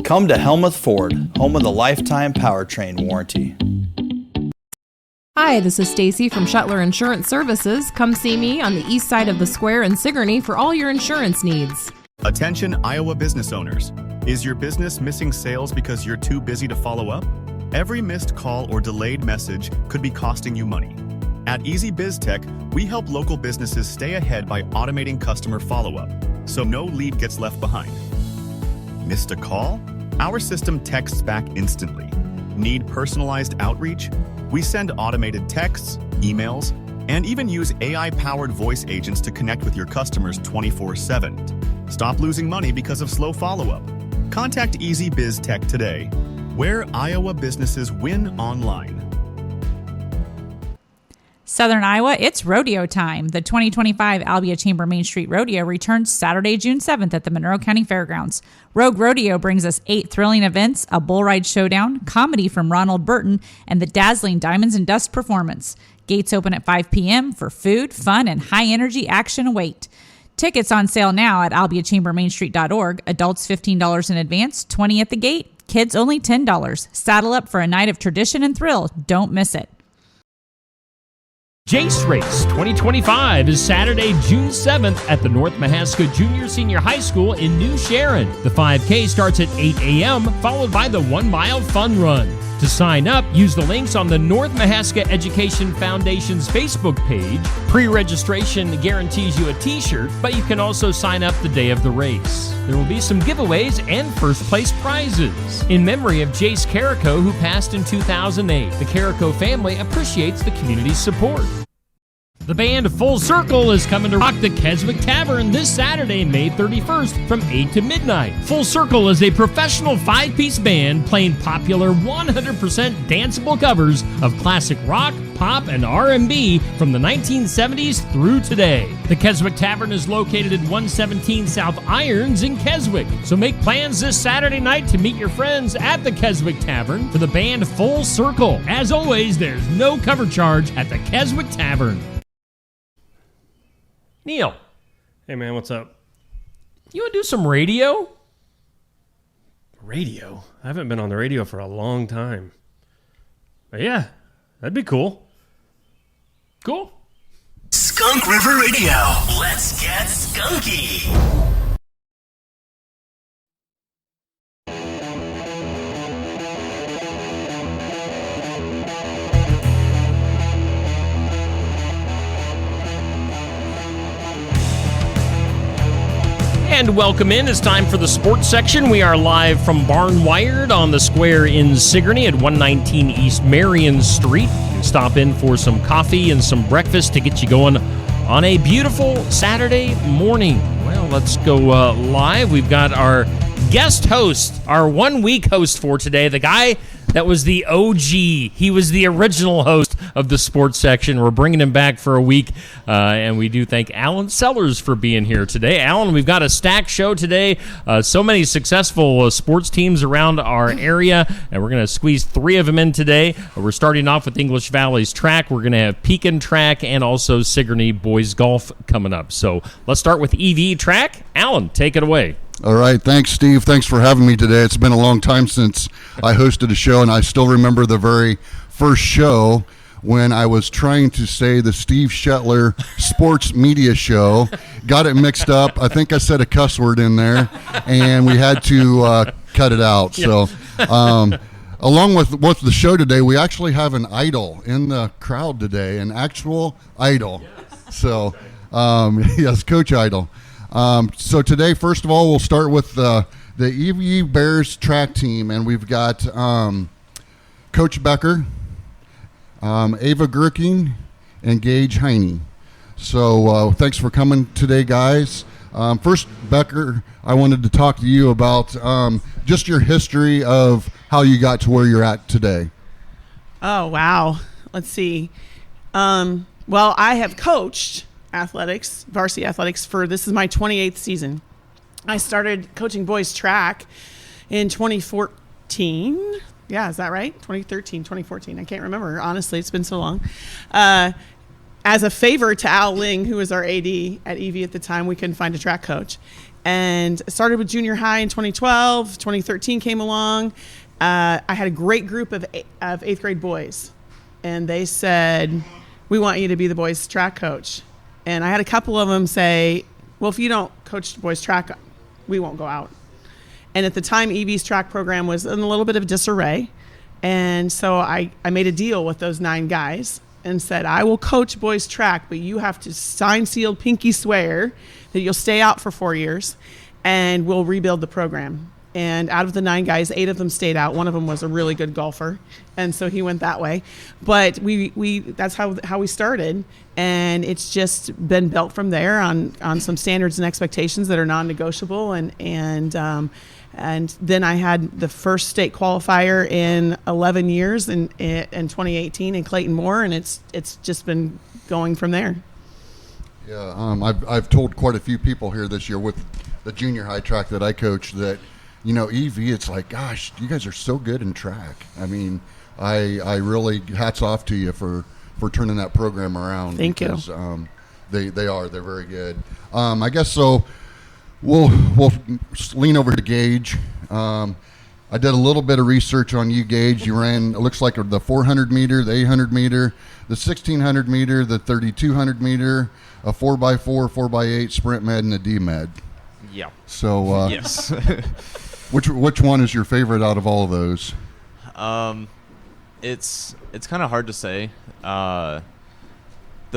Come to Helmuth Ford, home of the lifetime powertrain warranty. Hi, this is Stacy from Shuttler Insurance Services. Come see me on the east side of the square in Sigourney for all your insurance needs. Attention Iowa business owners. Is your business missing sales because you're too busy to follow up? Every missed call or delayed message could be costing you money. At Easy Biz Tech, we help local businesses stay ahead by automating customer follow-up, so no lead gets left behind. Missed a call? Our system texts back instantly. Need personalized outreach? We send automated texts, emails, and even use AI-powered voice agents to connect with your customers 24/7. Stop losing money because of slow follow-up. Contact Easy Biz Tech today, where Iowa businesses win online. Southern Iowa, it's rodeo time. The 2025 Albia Chamber Main Street Rodeo returns Saturday, June 7th at the Monroe County Fairgrounds. Rogue Rodeo brings us 8 thrilling events, a bull ride showdown, comedy from Ronald Burton, and the dazzling Diamonds and Dust performance. Gates open at 5 p.m. for food, fun, and high-energy action await. Tickets on sale now at albiachambermainstreet.org. Adults $15 in advance, $20 at the gate. Kids only $10. Saddle up for a night of tradition and thrill. Don't miss it. Jace Race 2025 is Saturday, June 7th at the North Mahaska Junior Senior High School in New Sharon. The 5K starts at 8 a.m., followed by the 1 mile fun run. To sign up, use the links on the North Mahaska Education Foundation's Facebook page. Pre-registration guarantees you a t-shirt, but you can also sign up the day of the race. There will be some giveaways and first-place prizes. In memory of Jace Carrico, who passed in 2008, the Carrico family appreciates the community's support. The band Full Circle is coming to rock the Keswick Tavern this Saturday, May 31st from 8 to midnight. Full Circle is a professional 5-piece band playing popular 100% danceable covers of classic rock, pop, and R&B from the 1970s through today. The Keswick Tavern is located at 117 South Irons in Keswick. So make plans this Saturday night to meet your friends at the Keswick Tavern for the band Full Circle. As always, there's no cover charge at the Keswick Tavern. Neil. Hey, man, what's up? You want to do some radio? Radio? I haven't been on the radio for a long time. But yeah, that'd be cool. Cool. Skunk River Radio. Let's get skunky. And welcome in. It's time for the sports section. We are live from Barnwired on the square in Sigourney at 119 East Marion Street. You can stop in for some coffee and some breakfast to get you going on a beautiful Saturday morning. Well, let's go live. We've got our guest host, our 1 week host for today, the guy that was the OG. He was the original host of the sports section. We're bringing him back for a week, and we do thank Alan Sellers for being here today. Alan, we've got a stacked show today. So many successful sports teams around our area, and we're going to squeeze 3 of them in today. We're starting off with English Valley's track. We're going to have Pekin track and also Sigourney boys golf coming up. So let's start with EV track. Alan, take it away. All right. Thanks, Steve. Thanks for having me today. It's been a long time since I hosted a show, and I still remember the very first show when I was trying to say the Steve Shetler Sports Media Show. Got it mixed up. I think I said a cuss word in there, and we had to cut it out. So along with the show today, we actually have an idol in the crowd today, an actual idol. So, yes, Coach Idol. So today, first of all, we'll start with the EV Bears track team, and we've got Coach Becker, Ava Gurking, and Gage Heine. So thanks for coming today, guys. First, Becker, I wanted to talk to you about just your history of how you got to where you're at today. Oh, wow. Let's see. Well, I have coached athletics, varsity athletics, this is my 28th season. I started coaching boys track in 2014. Yeah, is that right? 2013, 2014. I can't remember. Honestly, it's been so long. As a favor to Al Ling, who was our AD at EV at the time, we couldn't find a track coach. And started with junior high in 2012. 2013 came along. I had a great group of 8th grade boys, and they said, we want you to be the boys track coach. And I had a couple of them say, well, if you don't coach boys track, we won't go out. And at the time, Evie's track program was in a little bit of disarray. And so I made a deal with those 9 guys and said, I will coach boys track, but you have to sign, sealed, pinky swear that you'll stay out for 4 years, and we'll rebuild the program. And out of the 9 guys, 8 of them stayed out. One of them was a really good golfer, and so he went that way. But we that's how we started, and it's just been built from there on some standards and expectations that are non-negotiable. And then I had the first state qualifier in 11 years in 2018 in Clayton Moore, and it's just been going from there. Yeah, I've told quite a few people here this year with the junior high track that I coach that, Evie, it's like, gosh, you guys are so good in track. I mean, I really hats off to you for turning that program around. Thank you. They're very good. I guess so. We'll lean over to Gage. I did a little bit of research on you, Gage. You ran, it looks like the 400 meter, the 800 meter, the 1600 meter, the 3200 meter, a 4x4, 4x8 sprint med, and a D med. Yeah. So yes. which one is your favorite out of all of those? It's kind of hard to say. The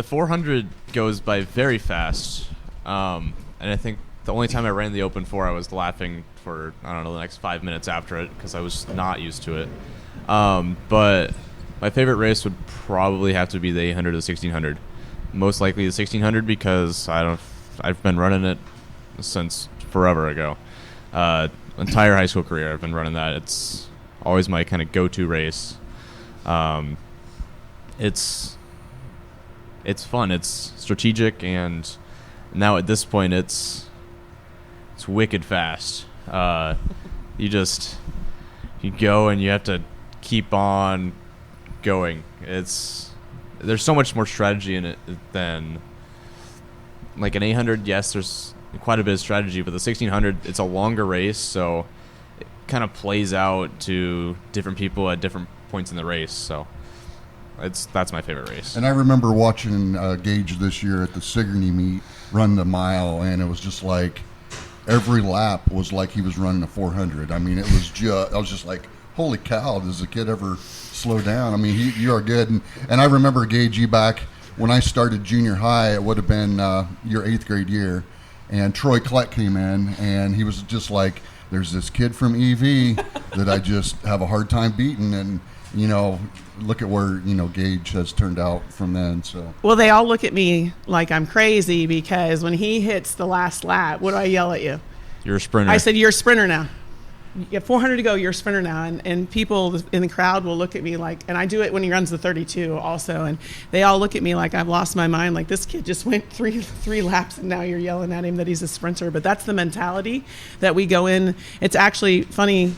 400 goes by very fast, and I think the only time I ran the Open 4, I was laughing for, the next 5 minutes after it because I was not used to it. But my favorite race would probably have to be the 800 or the 1600. Most likely the 1600 because I've been running it since forever ago. Entire high school career I've been running that. It's always my kind of go-to race. It's fun. It's strategic, and now at this point it's wicked fast. You go and you have to keep on going. There's so much more strategy in it than like an 800. Yes, there's quite a bit of strategy, but the 1600, it's a longer race, so it kind of plays out to different people at different points in the race. So that's my favorite race. And I remember watching Gage this year at the Sigourney meet run the mile, and it was just like every lap was like he was running a 400. I mean, I was just like, holy cow, does the kid ever slow down? I mean, you are good. And I remember, Gage, you back when I started junior high, it would have been your 8th grade year, and Troy Kleck came in, and he was just like, there's this kid from EV that I just have a hard time beating, and, look at where, Gage has turned out from then. So, well, they all look at me like I'm crazy because when he hits the last lap, what do I yell at you? You're a sprinter. I said, you're a sprinter now. You have 400 to go, you're a sprinter now. And people in the crowd will look at me like, and I do it when he runs the 32 also, and they all look at me like I've lost my mind, like this kid just went three laps and now you're yelling at him that he's a sprinter. But that's the mentality that we go in. It's actually funny.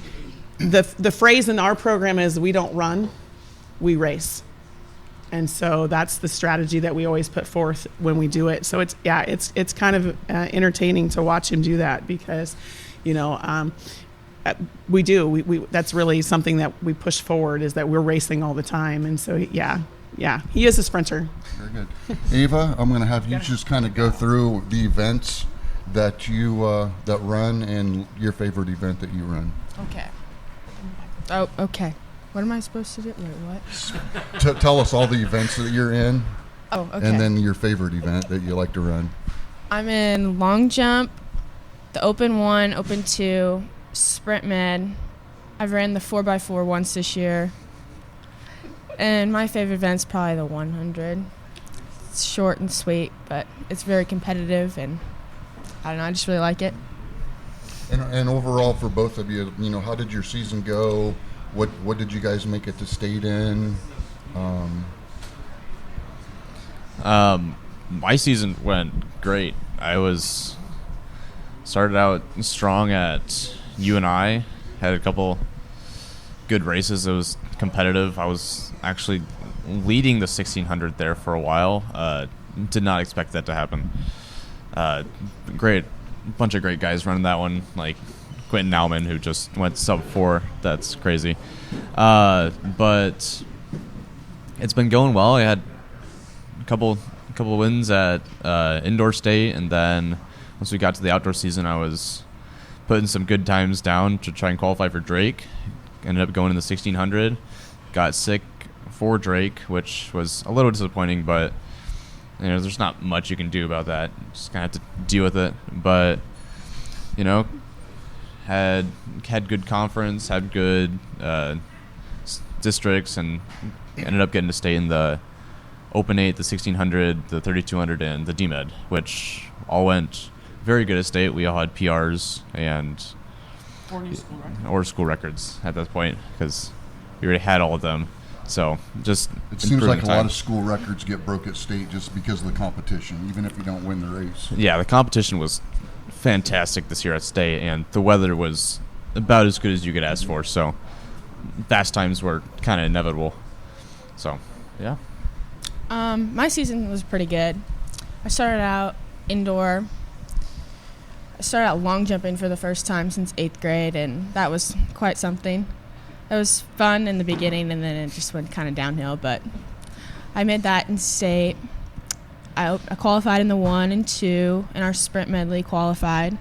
The phrase in our program is we don't run, we race. And so that's the strategy that we always put forth when we do it. So it's kind of entertaining to watch him do that because, we do. We that's really something that we push forward is that we're racing all the time. And so, yeah, he is a sprinter. Very good. Ava, I'm going to have you just kind of go through the events that you that run and your favorite event that you run. Okay. Oh, okay. What am I supposed to do? Wait, what? Tell us all the events that you're in. Oh, okay. And then your favorite event that you like to run. I'm in long jump, the Open 1, Open 2, Sprint Med. I've ran the 4x4 once this year. And my favorite event's probably the 100. It's short and sweet, but it's very competitive, and I don't know, I just really like it. And overall for both of you, how did your season go? What did you guys make it to state in? My season went great. I started out strong at UNI, had a couple good races. It was competitive. I was actually leading the 1600 there for a while. Did not expect that to happen. Great a bunch of great guys running that one, like Quentin Nauman, who just went sub 4. That's crazy. But it's been going well. I had a couple wins at indoor state, and then once we got to the outdoor season, I was putting some good times down to try and qualify for Drake. Ended up going in the 1600. Got sick for Drake, which was a little disappointing, but there's not much you can do about that. Just kind of have to deal with it. But had good conference, had good districts, and ended up getting to stay in the Open 8, the 1600, the 3200, and the DMed, which all went very good at state. We all had PRs and school records at that point because we already had all of them. So just it seems like a lot of school records get broke at state just because of the competition, even if you don't win the race. Yeah, the competition was fantastic this year at state, and the weather was about as good as you could ask for. So fast times were kind of inevitable. So yeah. My season was pretty good. I started out indoor. I started out long jumping for the first time since 8th grade, and that was quite something. It was fun in the beginning, and then it just went kind of downhill, but I made that in state. I qualified in the 1 and 2, and our sprint medley qualified.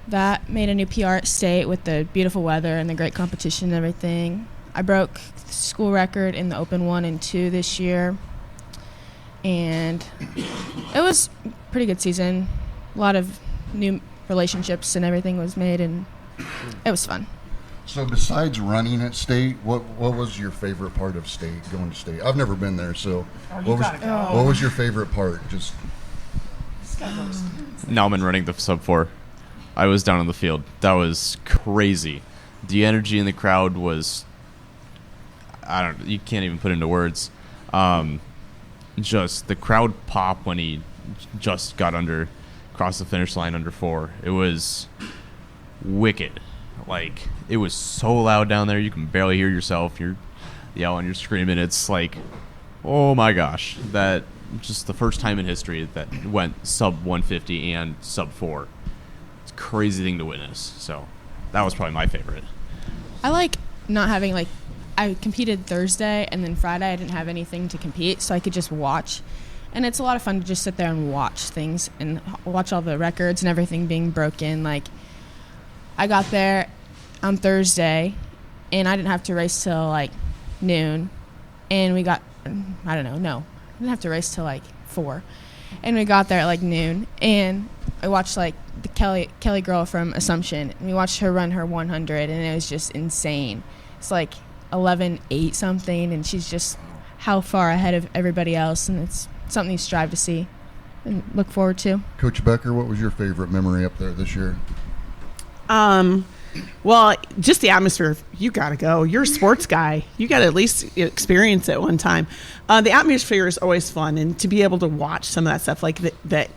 That made a new PR at state with the beautiful weather and the great competition and everything. I broke the school record in the Open 1 and 2 this year, and it was a pretty good season. A lot of new relationships and everything was made, and it was fun. So besides running at state, what was your favorite part of state, going to state? I've never been there, so what was your favorite part? Just Nauman running the sub 4. I was down on the field. That was crazy. The energy in the crowd was, you can't even put into words. Just the crowd pop when he just got across the finish line under 4. It was wicked. Like, it was so loud down there, you can barely hear yourself. You're yelling, you're screaming. It's like, oh my gosh, that just the first time in history that went sub 150 and sub 4. It's a crazy thing to witness. So that was probably my favorite. I like not having, I competed Thursday, and then Friday I didn't have anything to compete, so I could just watch. And it's a lot of fun to just sit there and watch things and watch all the records and everything being broken. Like, I got there on Thursday, and I didn't have to race till, noon. And we got, I didn't have to race till, 4. And we got there at, noon. And I watched, the Kelly girl from Assumption. And we watched her run her 100, and it was just insane. It's 11:08 something, and she's just how far ahead of everybody else. And it's something you strive to see and look forward to. Coach Becker, what was your favorite memory up there this year? Well, just the atmosphere. You got to go. You're a sports guy. You got to at least experience it one time. The atmosphere is always fun, and to be able to watch some of that stuff that.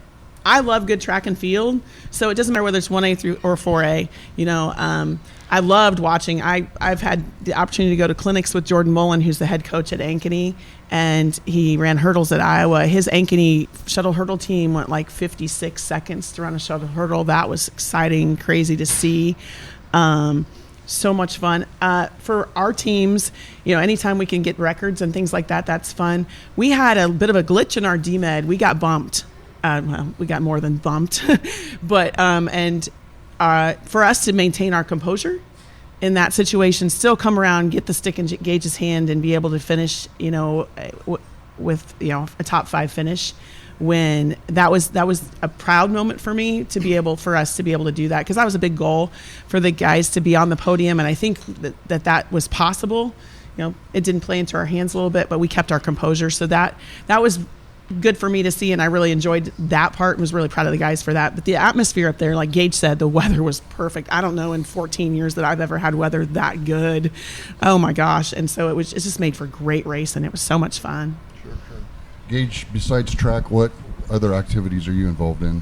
I love good track and field, so it doesn't matter whether it's 1A through or 4A. I loved watching. I've had the opportunity to go to clinics with Jordan Mullen, who's the head coach at Ankeny, and he ran hurdles at Iowa. His Ankeny shuttle hurdle team went 56 seconds to run a shuttle hurdle. That was exciting, crazy to see. So much fun. For our teams, anytime we can get records and things like that, that's fun. We had a bit of a glitch in our DMed. We got bumped. We got more than bumped, but for us to maintain our composure in that situation, still come around, get the stick in Gage's hand, and be able to finish, with a top 5 finish. When that was a proud moment for me for us to be able to do that, because that was a big goal for the guys to be on the podium, and I think that was possible. It didn't play into our hands a little bit, but we kept our composure, so that was good for me to see, and I really enjoyed that part and was really proud of the guys for that. But the atmosphere up there, like Gage said, the weather was perfect. I don't know in 14 years that I've ever had weather that good. Oh my gosh. And so it just made for great race, and it was so much fun. Sure. Gage, besides track, what other activities are you involved in?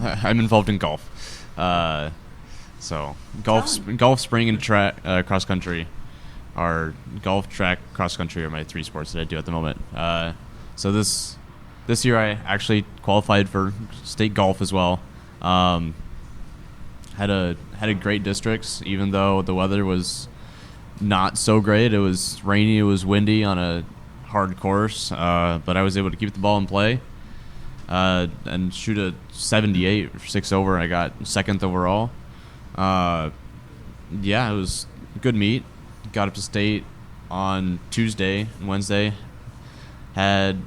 I'm involved in golf. So golf, spring, and track, cross country. Golf, track, cross country are my 3 sports that I do at the moment. So this year I actually qualified for state golf as well. Had a great districts, even though the weather was not so great. It was rainy, it was windy on a hard course, but I was able to keep the ball in play and shoot a 78 for 6 over. I got second overall. It was a good meet. Got up to state on Tuesday and Wednesday. Had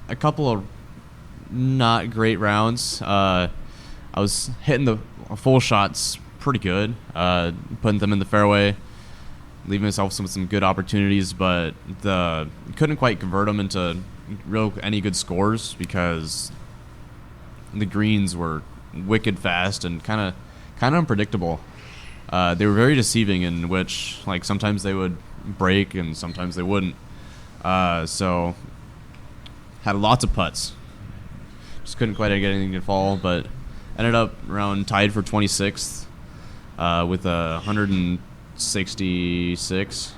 a couple of not great rounds. I was hitting the full shots pretty good, putting them in the fairway, leaving myself with some good opportunities, but couldn't quite convert them into any good scores because the greens were wicked fast and kind of unpredictable. They were very deceiving, in which sometimes they would break and sometimes they wouldn't. So had lots of putts. Just couldn't quite get anything to fall, but ended up around tied for 26th with 166.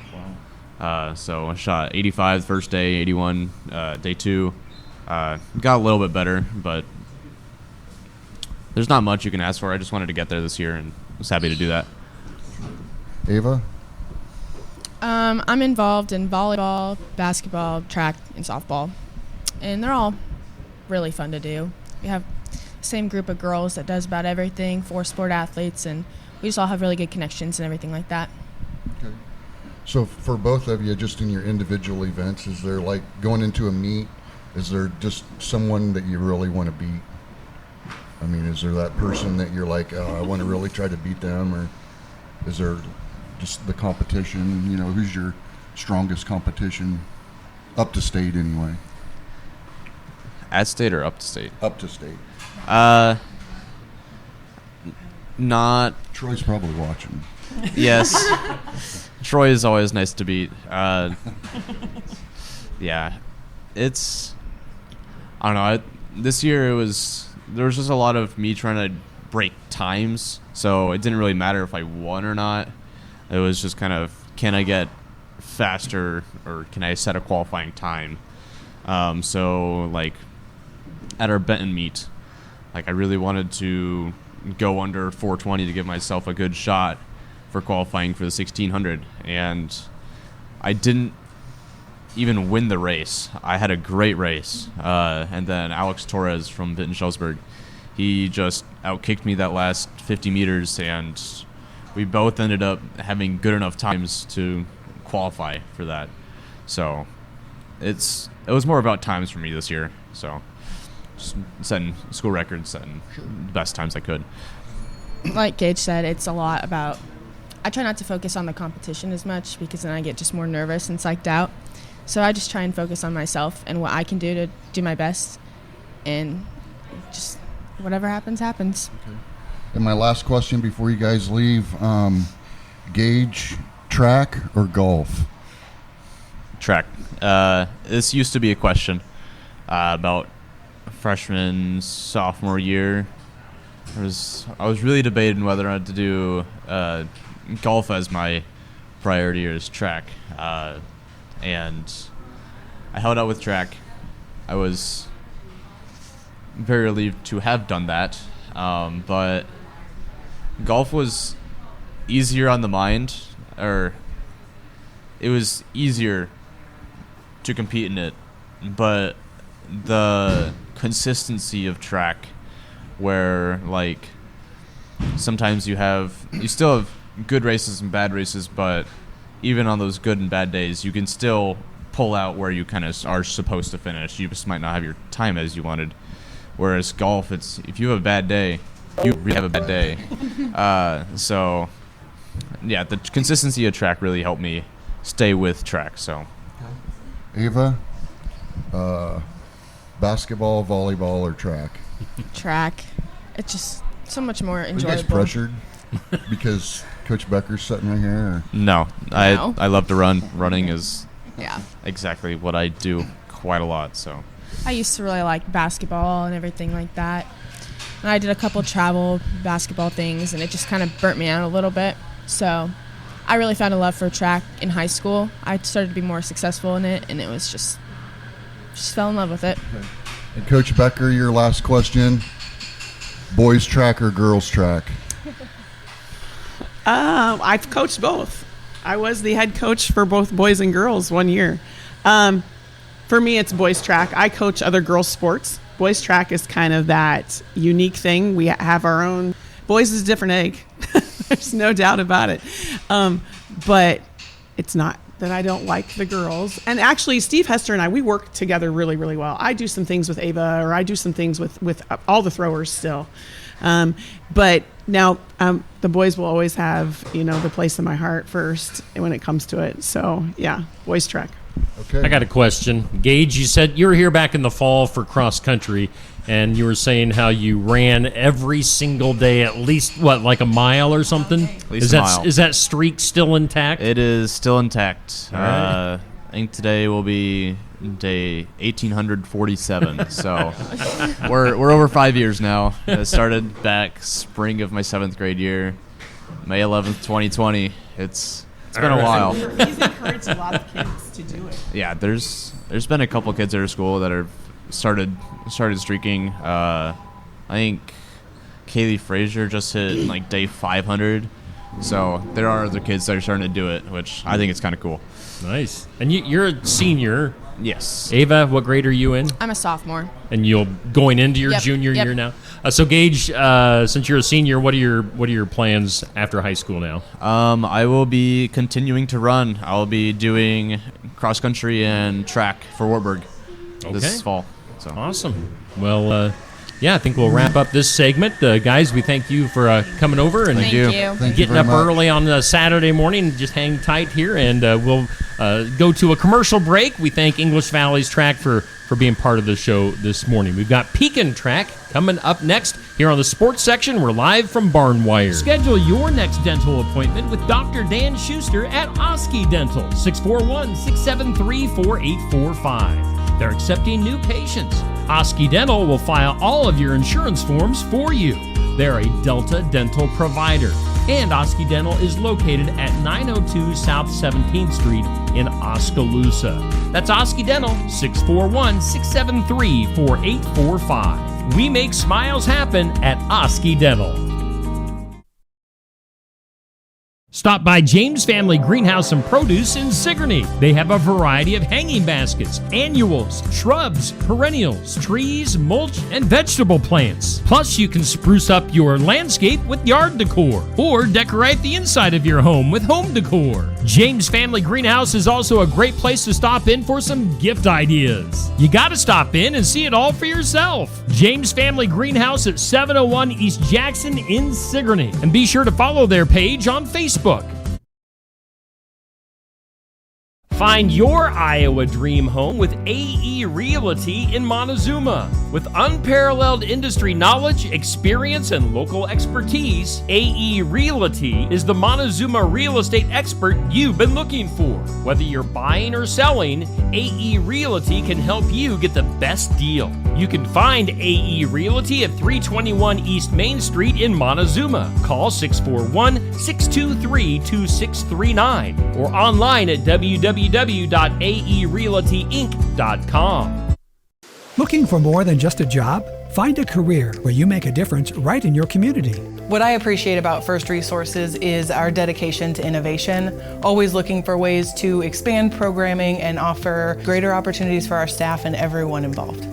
Wow. So I shot 85 the first day, 81 day 2. Got a little bit better, but there's not much you can ask for. I just wanted to get there this year and was happy to do that. Ava? I'm involved in volleyball, basketball, track, and softball. And they're all really fun to do. We have the same group of girls that does about everything, 4 sport athletes, and we just all have really good connections and everything like that. Okay. So for both of you, just in your individual events, is there going into a meet, is there just someone that you really want to beat? I mean, is there that person that you're I want to really try to beat them, or is there just the competition? Who's your strongest competition up to state anyway? At state or up to state? Up to state. Not. Troy's probably watching. Yes. Troy is always nice to beat. It's. I don't know. This year there was just a lot of me trying to break times, so it didn't really matter if I won or not. It was just kind of, can I get faster or can I set a qualifying time? At our Benton meet, I really wanted to go under 420 to give myself a good shot for qualifying for the 1600, and I didn't even win the race. I had a great race, and then Alex Torres from Vinton-Schellsburg, he just outkicked me that last 50 meters, and we both ended up having good enough times to qualify for that. So it was more about times for me this year. So just setting school records, setting the best times I could. Like Gage said, it's a lot about, I try not to focus on the competition as much because then I get just more nervous and psyched out. So I just try and focus on myself and what I can do to do my best, and just whatever happens, happens. Okay. And my last question before you guys leave, Gage, track or golf? Track. This used to be a question about freshman, sophomore year. I was really debating whether or not to do golf as my priority or as track. And I held out with track. I was very relieved to have done that. But golf was easier on the mind, or it was easier to compete in it, but the consistency of track, where sometimes you still have good races and bad races, but even on those good and bad days, you can still pull out where you kind of are supposed to finish. You just might not have your time as you wanted. Whereas golf, it's if you have a bad day, you really have a bad day. So, yeah, the consistency of track really helped me stay with track. So, Ava, basketball, volleyball, or track? Track. It's just so much more enjoyable. Are you guys pressured because Coach Becker's sitting right here? Or? No, I love to run. Running is yeah exactly what I do quite a lot. So I used to really like basketball and everything like that. And I did a couple travel basketball things, and it just kind of burnt me out a little bit. So I really found a love for track in high school. I started to be more successful in it, and it was just fell in love with it. Okay. And Coach Becker, your last question. Boys track or girls track? I've coached both. I was the head coach for both boys and girls one year. For me, it's boys track. I coach other girls' sports. Boys track is kind of that unique thing. We have our own. Boys is a different egg. There's no doubt about it. But it's not that I don't like the girls. And actually, Steve Hester and I, we work together really, really well. I do some things with Ava, or I do some things with all the throwers still. But now the boys will always have, the place in my heart first when it comes to it. So, yeah, boys track. Okay. I got a question. Gage, you said you were here back in the fall for cross country, and you were saying how you ran every single day at least, like a mile or something? At least a mile. Is that streak still intact? It is still intact. All right. I think today will be day 1847. So we're over 5 years now. I started back spring of my 7th grade year, May 11th, 2020. It's been a while. He's encouraged a lot of kids to do it. Yeah, there's been a couple kids at our school that have started streaking. I think Kaylee Frazier just hit like day 500. So there are other kids that are starting to do it, which I think is kind of cool. Nice. And you're a senior. Yes. Ava, what grade are you in? I'm a sophomore. And you'll going into your Yep, junior yep. year now. So Gage, since you're a senior, what are your plans after high school now? I will be continuing to run. I'll be doing cross country and track for Wartburg this fall. So awesome. Well, yeah, I think we'll wrap up this segment. Guys, we thank you for coming over and Thank you. getting up early on a Saturday morning. Just hang tight here, and we'll go to a commercial break. We thank English Valley's Track for being part of the show this morning. We've got Pekin Track coming up next here on the sports section. We're live from Barnwire. Schedule your next dental appointment with Dr. Dan Schuster at Oski Dental, 641-673-4845. They're accepting new patients. Oski Dental will file all of your insurance forms for you. They're a Delta dental provider. And Oski Dental is located at 902 South 17th Street in Oskaloosa. That's Oski Dental, 641-673-4845. We make smiles happen at Oski Dental. Stop by James Family Greenhouse and Produce in Sigourney. They have a variety of hanging baskets, annuals, shrubs, perennials, trees, mulch, and vegetable plants. Plus, you can spruce up your landscape with yard decor or decorate the inside of your home with home decor. James Family Greenhouse is also a great place to stop in for some gift ideas. You got to stop in and see it all for yourself. James Family Greenhouse at 701 East Jackson in Sigourney. And be sure to follow their page on Facebook. Find your Iowa dream home with AE Realty in Montezuma. With unparalleled industry knowledge, experience, and local expertise, AE Realty is the Montezuma real estate expert you've been looking for. Whether you're buying or selling, AE Realty can help you get the best deal. You can find AE Realty at 321 East Main Street in Montezuma. Call 641-623-2639 or online at www.aerealtyinc.com. Looking for more than just a job? Find a career where you make a difference right in your community. What I appreciate about First Resources is our dedication to innovation, always looking for ways to expand programming and offer greater opportunities for our staff and everyone involved.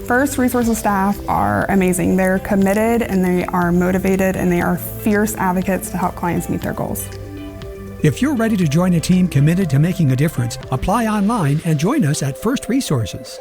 First Resources staff are amazing. They're committed and they are motivated and they are fierce advocates to help clients meet their goals. If you're ready to join a team committed to making a difference, apply online and join us at First Resources.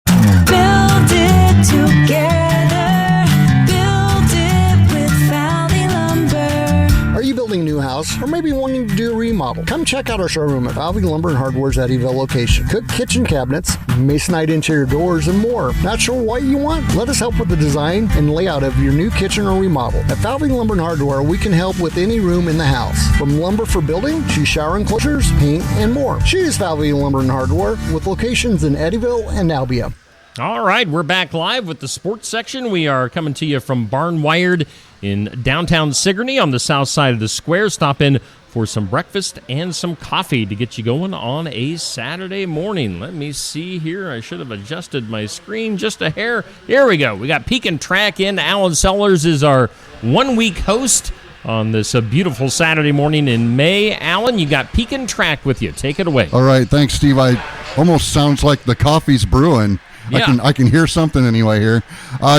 Build it together. Build it with Valley Lumber. Are you building a new house or maybe wanting to do a remodel? Come check out our showroom at Valley Lumber and Hardware's Eddyville location. Cook kitchen cabinets, masonite interior doors, and more. Not sure what you want? Let us help with the design and layout of your new kitchen or remodel. At Valley Lumber and Hardware, we can help with any room in the house. From lumber for building to shower enclosures, paint, and more. Choose Valley Lumber and Hardware with locations in Eddyville and Albia. All right, we're back live with the sports section. We are coming to you from Barnwired in downtown Sigourney on the south side of the square. Stop in for some breakfast and some coffee to get you going on a Saturday morning. Let me see here. I should have adjusted my screen just a hair. Here we go. We got Pekin Track in. Alan Sellers is our one-week host on this beautiful Saturday morning in May. Alan, you got Pekin Track with you. Take it away. All right, thanks, Steve. I almost sounds like the coffee's brewing. Yeah. I can hear something anyway here.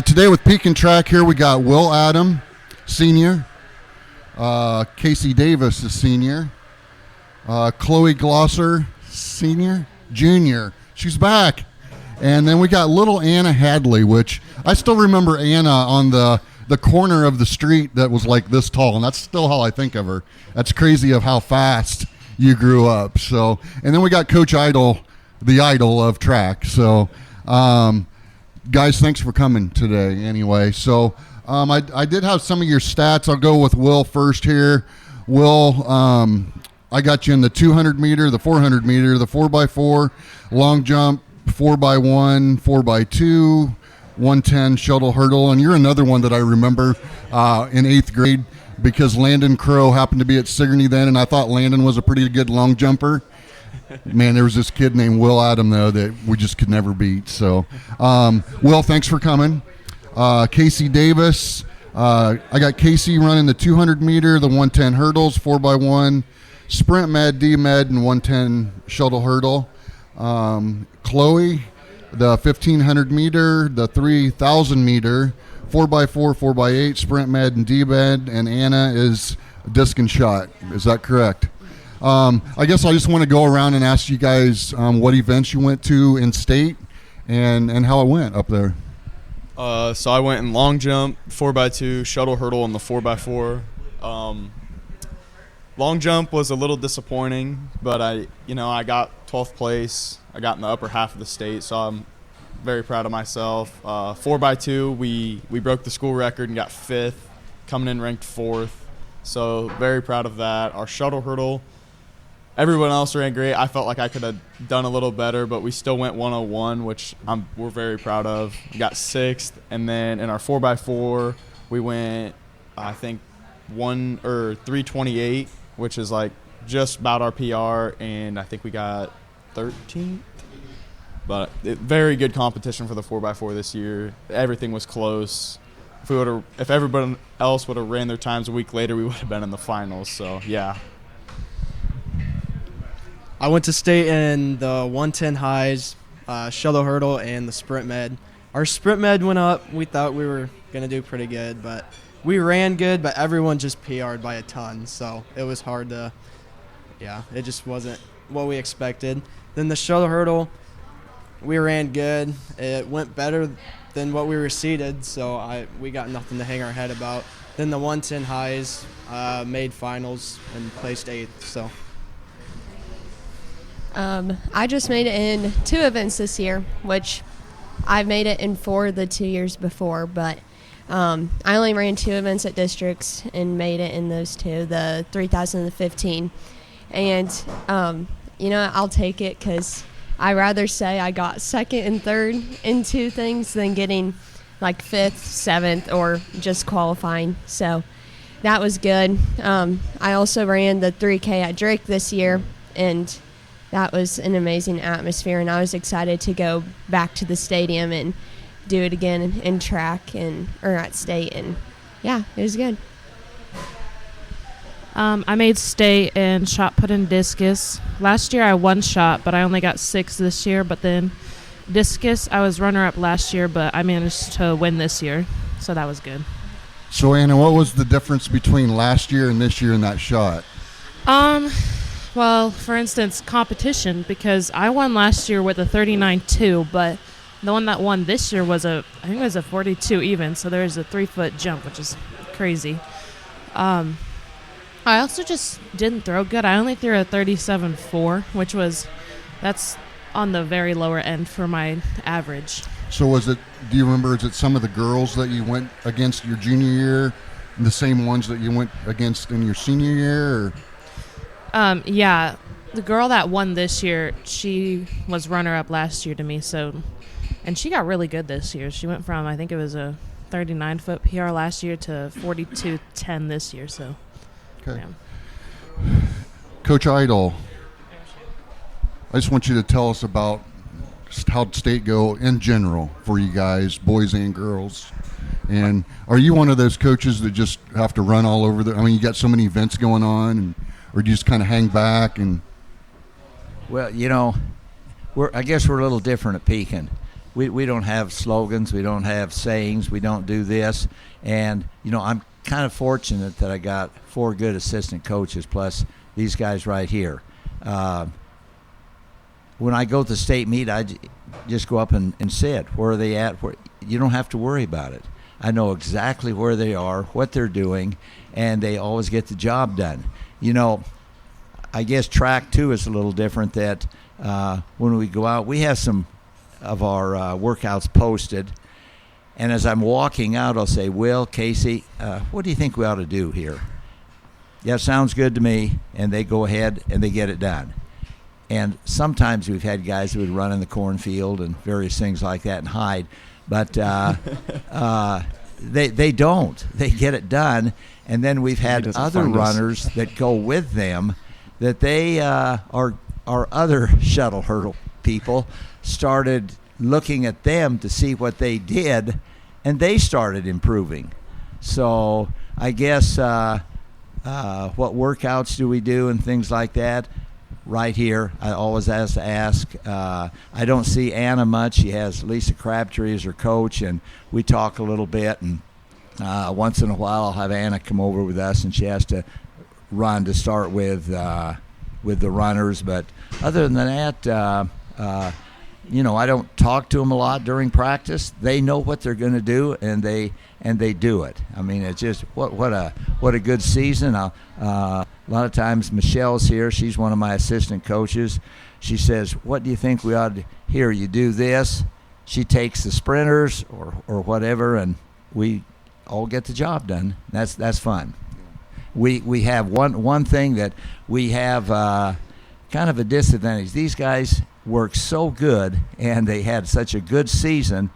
Today with Pekin Track here, we got Will Adam, senior. Casey Davis is senior. Chloe Glosser, senior. Junior. She's back. And then we got little Anna Hadley, which I still remember Anna on the corner of the street that was like this tall, and that's still how I think of her. That's crazy of how fast you grew up. So, and then we got Coach Idol, the idol of track. So, guys, thanks for coming today anyway. So, I did have some of your stats. I'll go with Will first here. Will, I got you in the 200 meter, the 400 meter, the 4x4, long jump, 4x1, 4x2, 110 shuttle hurdle. And you're another one that I remember in 8th grade because Landon Crow happened to be at Sigourney then, and I thought Landon was a pretty good long jumper. Man, there was this kid named Will Adam, though, that we just could never beat. So, Will, thanks for coming. Casey Davis, I got Casey running the 200 meter, the 110 hurdles, 4x1, sprint med, D-med, and 110 shuttle hurdle. Chloe, the 1500 meter, the 3000 meter, 4x4, 4x8, sprint med, and D-med, and Anna is disc and shot. Is that correct? I guess I just want to go around and ask you guys what events you went to in state and how it went up there. So I went in long jump, 4x2, shuttle hurdle, and the 4x4. Long jump was a little disappointing, but I got 12th place. I got in the upper half of the state, so I'm very proud of myself. 4x2, we broke the school record and got 5th, coming in ranked 4th. So very proud of that. Our shuttle hurdle, everyone else ran great. I felt like I could have done a little better, but we still went 101, which we're very proud of. We got 6th, and then in our 4x4, we went, I think, 328, which is like just about our PR, and I think we got 13th. But very good competition for the 4x4 this year. Everything was close. If everybody else would have ran their times a week later, we would have been in the finals. So yeah. I went to state in the 110 highs, shuttle hurdle, and the sprint med. Our sprint med went up. We thought we were going to do pretty good, but we ran good, but everyone just PR'd by a ton. So it was hard to, it just wasn't what we expected. Then the shuttle hurdle, we ran good. It went better than what we were seeded, so we got nothing to hang our head about. Then the 110 highs made finals and placed 8th, so. I just made it in 2 events this year, which I've made it in 4 the 2 years before, but I only ran 2 events at districts and made it in those 2, the 3,000 and the 15. And, I'll take it because I'd rather say I got 2nd and 3rd in 2 things than getting like 5th, 7th, or just qualifying. So that was good. I also ran the 3K at Drake this year, and that was an amazing atmosphere, and I was excited to go back to the stadium and do it again in track or at state, and yeah, it was good. I made state in shot put and discus. Last year I won shot, but I only got 6th this year. But then discus, I was runner-up last year, but I managed to win this year, so that was good. So, Anna, what was the difference between last year and this year in that shot? Well, for instance, competition, because I won last year with a 39.2, but the one that won this year was I think it was a 42 even, so there's a 3-foot jump, which is crazy. I also just didn't throw good. I only threw a 37.4, that's on the very lower end for my average. So do you remember, is it some of the girls that you went against your junior year, the same ones that you went against in your senior year? Or? Yeah, the girl that won this year, she was runner-up last year to me, and she got really good this year. She went from, I think it was a 39-foot PR last year to 42.10 this year, so. Okay. Yeah. Coach Idle, I just want you to tell us about how state go in general for you guys, boys and girls. And are you one of those coaches that just have to run all over I mean, you got so many events going on, or do you just kind of hang back and? Well, I guess we're a little different at Pekin. We don't have slogans, we don't have sayings, we don't do this. And, I'm kind of fortunate that I got 4 good assistant coaches plus these guys right here. When I go to the state meet, I just go up and sit. Where are they at? You don't have to worry about it. I know exactly where they are, what they're doing, and they always get the job done. I guess track, too, is a little different that when we go out, we have some of our workouts posted. And as I'm walking out, I'll say, Will, Casey, what do you think we ought to do here? Yeah, sounds good to me. And they go ahead and they get it done. And sometimes we've had guys who would run in the cornfield and various things like that and hide. But they don't. They get it done. And then we've had other runners that go with them that they our other shuttle hurdle people started looking at them to see what they did, and they started improving. So I guess what workouts do we do and things like that? Right here, I always have to ask. I don't see Anna much. She has Lisa Crabtree as her coach, and we talk a little bit. And once in a while, I'll have Anna come over with us, and she has to run to start with the runners. But other than that, I don't talk to them a lot during practice. They know what they're going to do, and they do it. I mean, it's just what a good season. A lot of times Michelle's here. She's one of my assistant coaches. She says, "What do you think we ought to here? You do this." She takes the sprinters or whatever, and we all get the job done. That's fun. We have one thing that we have kind of a disadvantage. These guys work so good, and they had such a good season.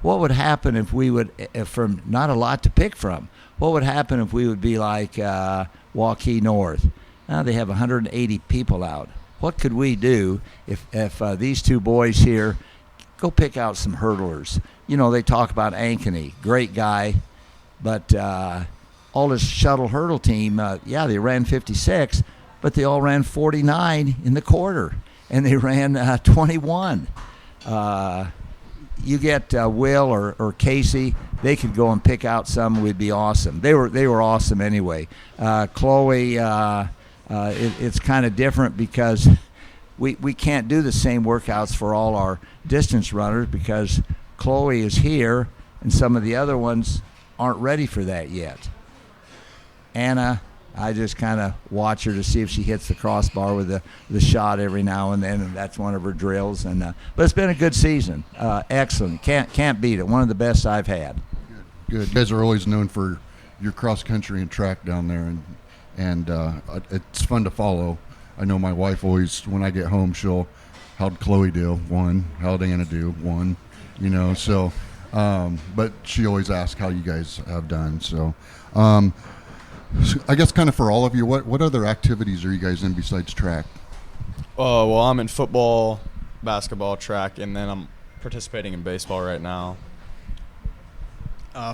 What would happen if we would, from not a lot to pick from, what would happen if we would be like Waukee North? Now they have 180 people out. What could we do if these 2 boys here go pick out some hurdlers? They talk about Ankeny, great guy, but all this shuttle hurdle team, they ran 56, but they all ran 49 in the quarter. And they ran 21. You get Will or Casey, they could go and pick out some. Would be awesome. They were awesome anyway. Chloe, it's kind of different because we can't do the same workouts for all our distance runners because Chloe is here and some of the other ones aren't ready for that yet. Anna, I just kind of watch her to see if she hits the crossbar with the shot every now and then, and that's one of her drills. But it's been a good season. Excellent. Can't beat it. One of the best I've had. Good. You guys are always known for your cross country and track down there, and it's fun to follow. I know my wife always, when I get home, how'd Chloe do? 1. How'd Anna do? 1. So, but she always asks how you guys have done. So, I guess kind of for all of you, what other activities are you guys in besides track? Well, I'm in football, basketball, track, and then I'm participating in baseball right now.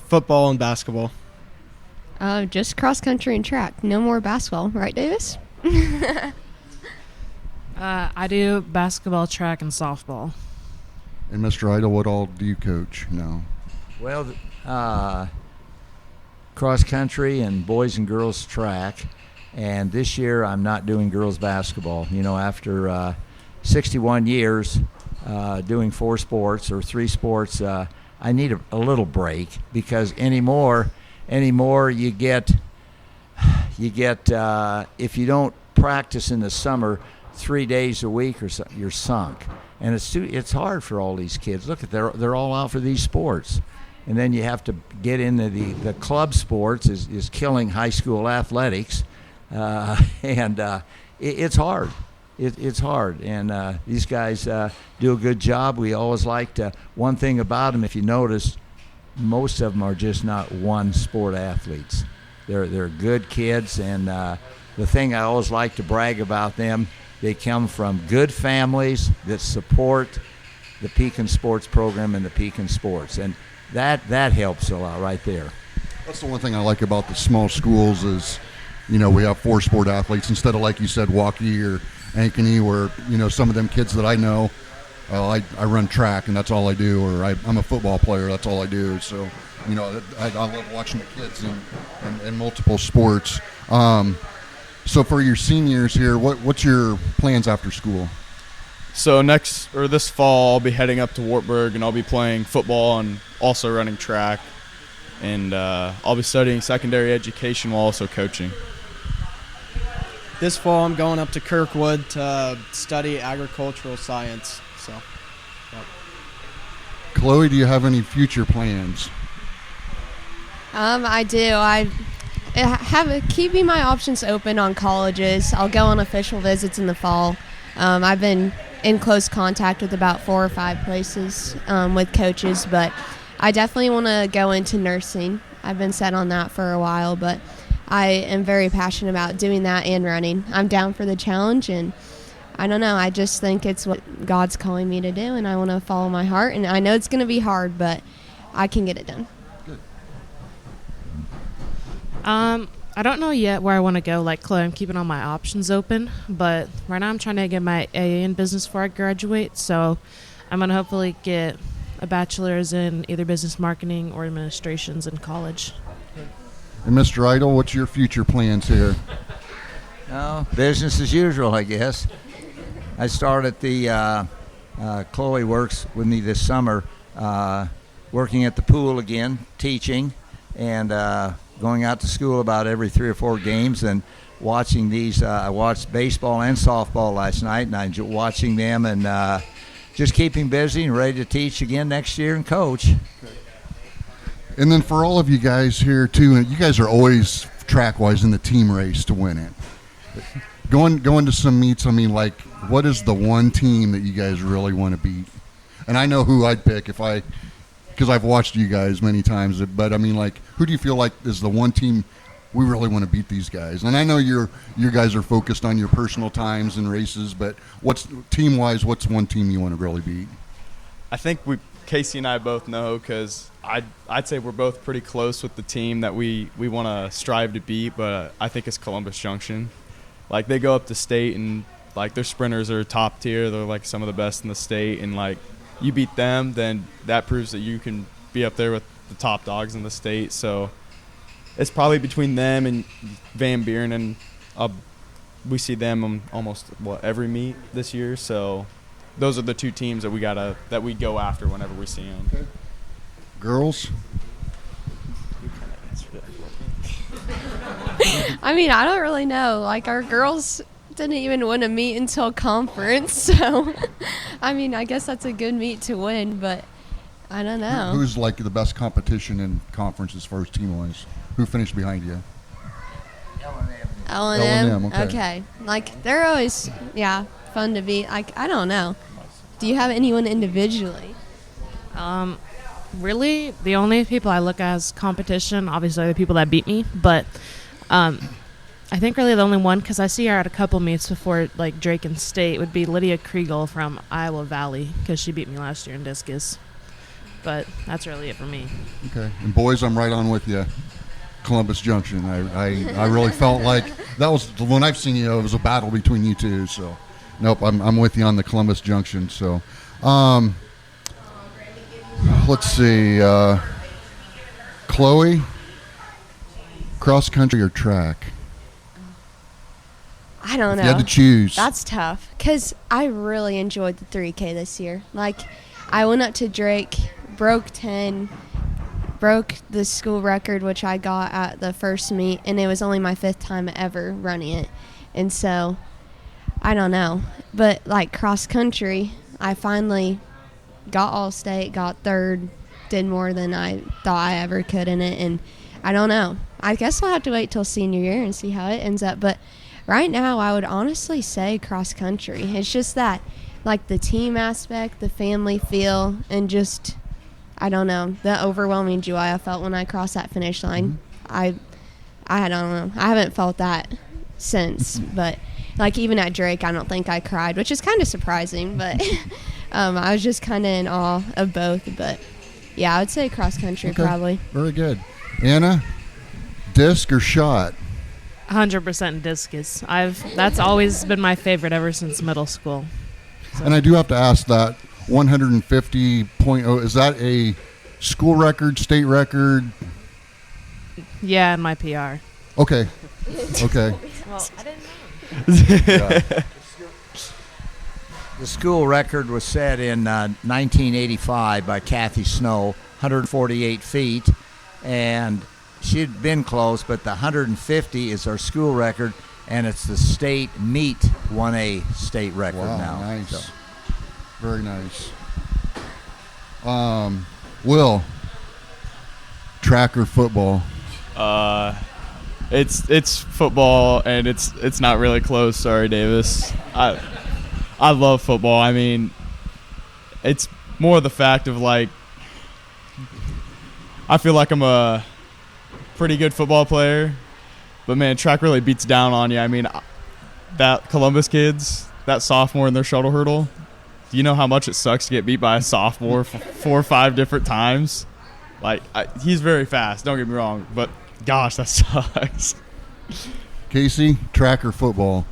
Football and basketball. Just cross country and track. No more basketball, right, Davis? I do basketball, track, and softball. And Mr. Idle, what all do you coach now? Well, cross country and boys and girls track, and this year I'm not doing girls basketball. After 61 years doing 4 sports or 3 sports, I need a little break because anymore you get if you don't practice in the summer 3 days a week or so, you're sunk, and it's hard for all these kids. Look at they're all out for these sports. And then you have to get into the club sports is killing high school athletics, and it's hard. It's hard, and these guys do a good job. We always liked one thing about them. If you notice, most of them are just not one sport athletes. They're good kids, and the thing I always like to brag about them, they come from good families that support the Pekin sports program and the Pekin sports. And that helps a lot right there. That's the one thing I like about the small schools is, we have 4 sport athletes instead of, like you said, Waukee or Ankeny, where, some of them kids that I know, I run track and that's all I do, or I'm a football player, that's all I do. So, I love watching the kids in multiple sports. So for your seniors here, what's your plans after school? So this fall, I'll be heading up to Wartburg, and I'll be playing football and also running track. And I'll be studying secondary education while also coaching. This fall, I'm going up to Kirkwood to study agricultural science. So, yep. Chloe, do you have any future plans? I do. I have keeping my options open on colleges. I'll go on official visits in the fall. I've been in close contact with about 4 or 5 places with coaches, but I definitely want to go into nursing. I've been set on that for a while, but I am very passionate about doing that and running. I'm down for the challenge, and I don't know. I just think it's what God's calling me to do, and I want to follow my heart. And I know it's going to be hard, but I can get it done. Good. I don't know yet where I want to go. Like Chloe, I'm keeping all my options open, but right now I'm trying to get my AA in business before I graduate. So I'm going to hopefully get a bachelor's in either business marketing or administrations in college. And Mr. Idle, what's your future plans here? Oh, business as usual, I guess. I started Chloe works with me this summer, working at the pool again, teaching, and going out to school about every 3 or 4 games and watching these. I watched baseball and softball last night, and I enjoyed watching them and just keeping busy and ready to teach again next year and coach. And then for all of you guys here too, you guys are always track-wise in the team race to win it. Going to some meets, what is the one team that you guys really want to beat? And I know who I'd pick because I've watched you guys many times. But who do you feel like is the one team we really want to beat these guys? And I know you guys are focused on your personal times and races, but what's team-wise? What's one team you want to really beat? I think Casey and I both know, because I'd say we're both pretty close with the team that we want to strive to beat, but I think it's Columbus Junction. They go up to state and their sprinters are top tier. They're some of the best in the state, and you beat them, then that proves that you can be up there with the top dogs in the state. So it's probably between them and Van Buren, and we see them on almost every meet this year. So those are the 2 teams that we go after whenever we see them. Okay. Girls? I don't really know. Our girls didn't even win a meet until conference, so I guess that's a good meet to win, but I don't know. Who's the best competition in conference as far as team-wise? Who finished behind you? L&M. Okay. They're always, fun to beat. I don't know. Do you have anyone individually? Really, the only people I look at as competition, obviously, are the people that beat me. But I think really the only one, because I see her at a couple meets before, Drake and State, would be Lydia Kriegel from Iowa Valley, because she beat me last year in discus. But that's really it for me. Okay. And boys, I'm right on with you. Columbus Junction. I really felt like that was when I've seen you. It was a battle between you two. So, nope, I'm with you on the Columbus Junction. So, let's see, Chloe, cross country or track? I don't know. If you had to choose. That's tough, because I really enjoyed the 3K this year. I went up to Drake, broke 10. Broke the school record, which I got at the first meet, and it was only my 5th time ever running it. And so, I don't know. But, cross country, I finally got all state, got 3rd, did more than I thought I ever could in it. And I don't know. I guess I'll have to wait till senior year and see how it ends up. But right now, I would honestly say cross country. It's just that, the team aspect, the family feel, and just, I don't know, the overwhelming joy I felt when I crossed that finish line. I don't know. I haven't felt that since. But like even at Drake, I don't think I cried, which is kind of surprising. But I was just kind of in awe of both. But yeah, I would say cross country probably. Very good. Anna, disc or shot? 100% discus. That's always been my favorite ever since middle school. So. And I do have to ask that 150.0, is that a school record, state record? Yeah, and my PR. Okay. Okay. Well, I didn't know. The school record was set in 1985 by Kathy Snow, 148 feet, and she'd been close, but the 150 is our school record, and it's the state meet 1A state record now. Nice. So. Very nice. Will, track or football? It's football, and it's not really close. Sorry, Davis. I love football. I mean, it's more the fact of like I feel like I'm a pretty good football player, but man, track really beats down on you. I mean, that Columbus kids, that sophomore in their shuttle hurdle, do you know how much it sucks to get beat by a sophomore 4 or 5 different times? Like, he's very fast, don't get me wrong, but gosh, that sucks. Casey, track or football?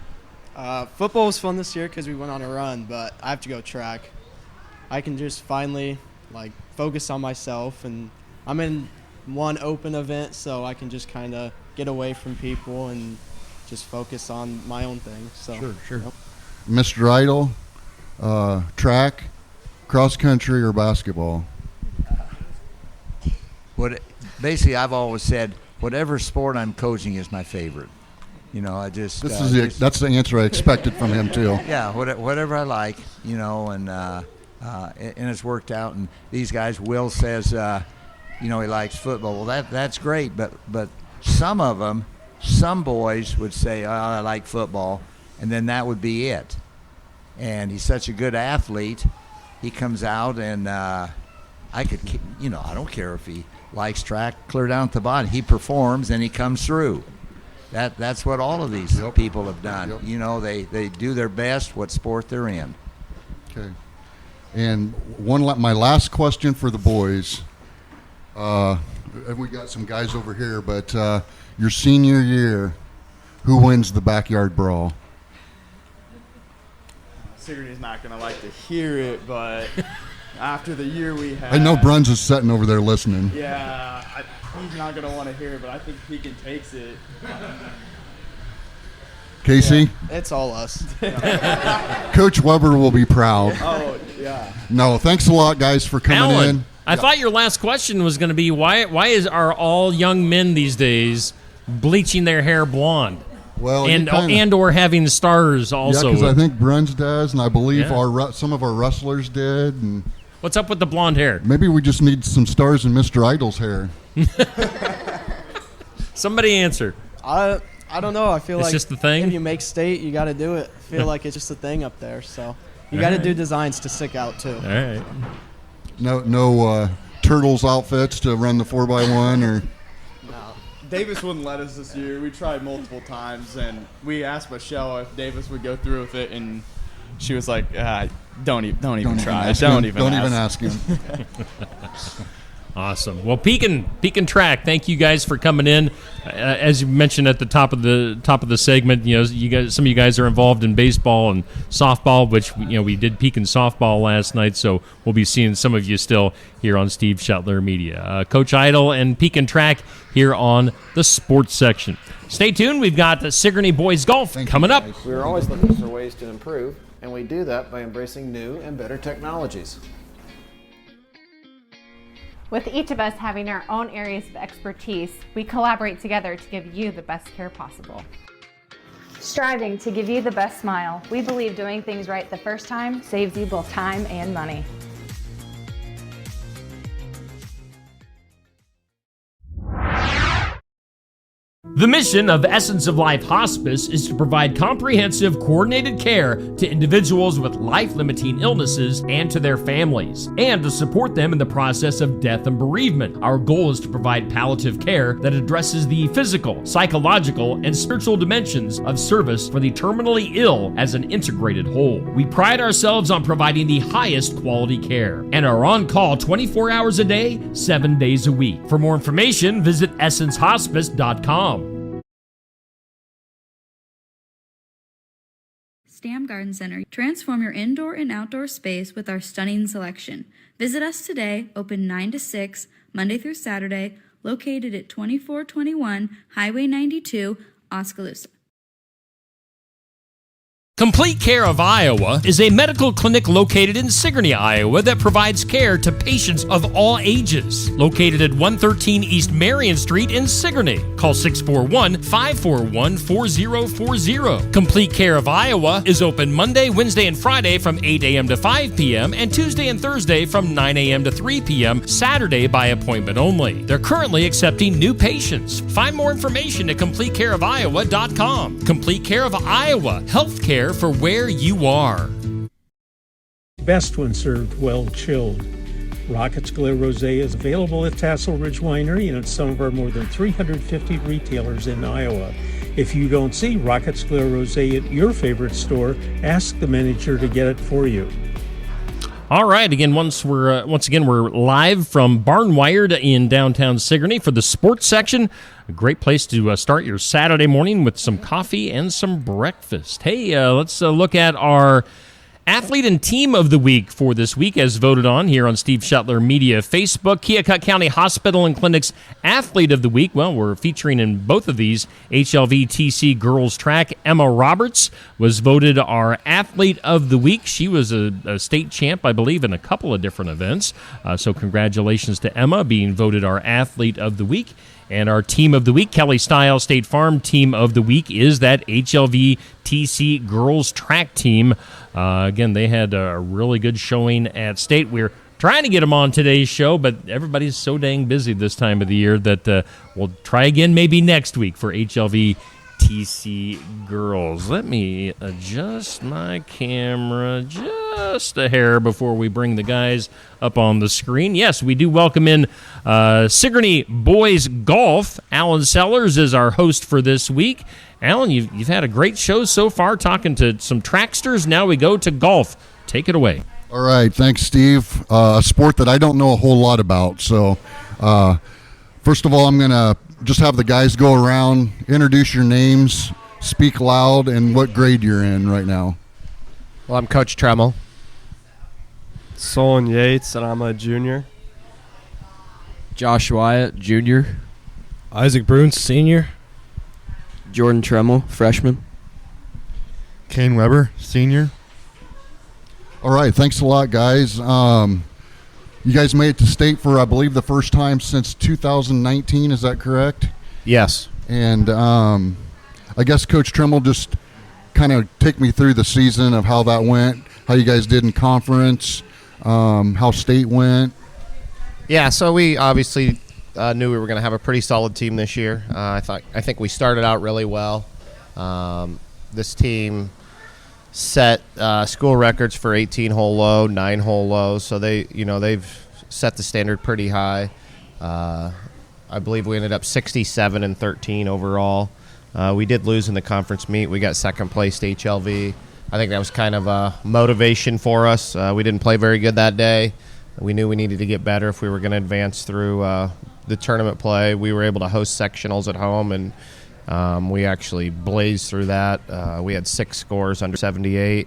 Football was fun this year because we went on a run, but I have to go track. I can just finally like focus on myself, and I'm in one open event, so I can just kind of get away from people and just focus on my own thing. So Sure. Yep. Mr. Idol, track, cross country, or basketball? Basically, I've always said whatever sport I'm coaching is my favorite. You know, I just that's the answer I expected from him too. Yeah, whatever I like, you know, and it's worked out. And these guys, Will says, you know, he likes football. Well, that's great, but some of them, some boys would say, oh, I like football, and then that would be it. And he's such a good athlete. He comes out, and I don't care if he likes track, clear down at the bottom. He performs, and he comes through. That's what all of these people have done. Yep. You know, they do their best, what sport they're in. Okay. And my last question for the boys. We got some guys over here, but your senior year, who wins the backyard brawl? Sigourney's not going to like to hear it, but after the year we had... I know Bruns is sitting over there listening. Yeah, he's not going to want to hear it, but I think Pekin takes it. Casey? Yeah, it's all us. Coach Weber will be proud. Oh, yeah. No, thanks a lot, guys, for coming Alan, in. I thought your last question was going to be why are all young men these days bleaching their hair blonde? Well, and or having stars also. Yeah, because I think Bruns does, and I believe some of our wrestlers did. And what's up with the blonde hair? Maybe we just need some stars in Mr. Idol's hair. Somebody answer. I don't know. I feel it's like just the thing. If you make state, you got to do it. I feel like it's just a thing up there. So you got to do designs to stick out too. All right. No Turtles outfits to run the 4x1 or. Davis wouldn't let us this year. We tried multiple times, and we asked Michelle if Davis would go through with it, and she was like, "Don't even try. Don't even ask him." Awesome. Well, Pekin Track, thank you guys for coming in. As you mentioned at the top of the segment, you know, some of you guys are involved in baseball and softball, which we did Pekin softball last night, so we'll be seeing some of you still here on Steve Shetler Media. Coach Idle and Pekin Track here on the sports section. Stay tuned. We've got the Sigourney Boys Golf coming up. We're always looking for ways to improve, and we do that by embracing new and better technologies. With each of us having our own areas of expertise, we collaborate together to give you the best care possible. Striving to give you the best smile, we believe doing things right the first time saves you both time and money. The mission of Essence of Life Hospice is to provide comprehensive, coordinated care to individuals with life-limiting illnesses and to their families, and to support them in the process of death and bereavement. Our goal is to provide palliative care that addresses the physical, psychological, and spiritual dimensions of service for the terminally ill as an integrated whole. We pride ourselves on providing the highest quality care and are on call 24 hours a day, 7 days a week. For more information, visit essencehospice.com. Stam Garden Center. Transform your indoor and outdoor space with our stunning selection. Visit us today, open 9 to 6, Monday through Saturday, located at 2421 Highway 92, Oskaloosa. Complete Care of Iowa is a medical clinic located in Sigourney, Iowa that provides care to patients of all ages. Located at 113 East Marion Street in Sigourney. Call 641-541-4040. Complete Care of Iowa is open Monday, Wednesday, and Friday from 8 a.m. to 5 p.m. and Tuesday and Thursday from 9 a.m. to 3 p.m. Saturday by appointment only. They're currently accepting new patients. Find more information at CompleteCareOfIowa.com. Complete Care of Iowa. Health care for where you are. Best when served well chilled. Rocket's Glare Rosé is available at Tassel Ridge Winery and at some of our more than 350 retailers in Iowa. If you don't see Rocket's Glare Rosé at your favorite store, ask the manager to get it for you. All right, once again we're live from Barnwired in downtown Sigourney for the sports section. A great place to start your Saturday morning with some coffee and some breakfast. Hey, let's look at our Athlete and Team of the Week for this week as voted on here on Steve Shetler Media Facebook. Keokuk County Hospital and Clinic's Athlete of the Week. Well, we're featuring in both of these HLV-TC Girls Track. Emma Roberts was voted our Athlete of the Week. She was a state champ, I believe, in a couple of different events. So congratulations to Emma being voted our Athlete of the Week. And our Team of the Week, Kelly Stiles State Farm Team of the Week, is that HLV-TC Girls Track Team. Again, they had a really good showing at state. We're trying to get them on today's show, but everybody's so dang busy this time of the year that we'll try again maybe next week for HLV-TC Girls. Let me adjust my camera just a hair before we bring the guys up on the screen. Yes, we do welcome in Sigourney Boys Golf. Alan Sellers is our host for this week. Alan, you've had a great show so far talking to some tracksters. Now we go to golf. Take it away. All right. Thanks, Steve. A sport that I don't know a whole lot about. So first of all, I'm going to just have the guys go around, introduce your names, speak loud, and what grade you're in right now. Well, I'm Coach Tremmel. Solon Yates, and I'm a junior. Josh Wyatt, junior. Isaac Bruns, senior. Jordan Tremmel, freshman. Kane Weber, senior. All right, thanks a lot, guys. You guys made it to state for, I believe, the first time since 2019. Is that correct? Yes. And I guess Coach Tremmel just kind of take me through the season of how that went, how you guys did in conference, how state went. Yeah, so we obviously knew we were going to have a pretty solid team this year. I think we started out really well. This team set school records for 18-hole low, 9-hole low, so they've set the standard pretty high. I believe we ended up 67-13 overall. We did lose in the conference meet. We got second place to HLV. I think that was kind of a motivation for us. We didn't play very good that day. We knew we needed to get better if we were going to advance through the tournament play. We were able to host sectionals at home, and we actually blazed through that. We had 6 scores under 78.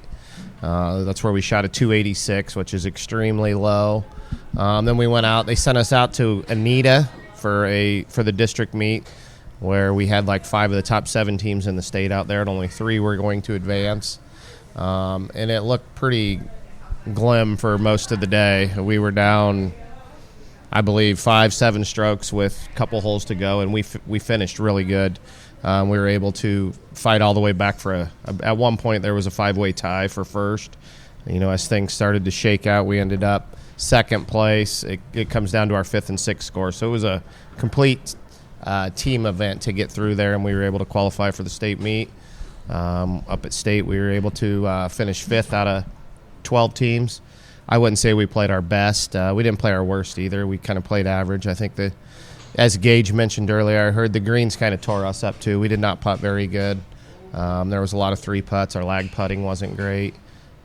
That's where we shot a 286, which is extremely low. Then we went out. They sent us out to Anita for the district meet, where we had like 5 of the top 7 teams in the state out there, and only 3 were going to advance. And it looked pretty glim for most of the day. We were down, I believe, 5-7 strokes with a couple holes to go, and we finished really good. We were able to fight all the way back for at one point there was a 5-way tie for first. As things started to shake out, we ended up second place. It comes down to our 5th and 6th score. So it was a complete team event to get through there, and we were able to qualify for the state meet. Up at state, we were able to finish 5th out of 12 teams. I wouldn't say we played our best. We didn't play our worst either. We kind of played average. I think as Gage mentioned earlier, I heard the greens kind of tore us up too. We did not putt very good. There was a lot of 3 putts. Our lag putting wasn't great.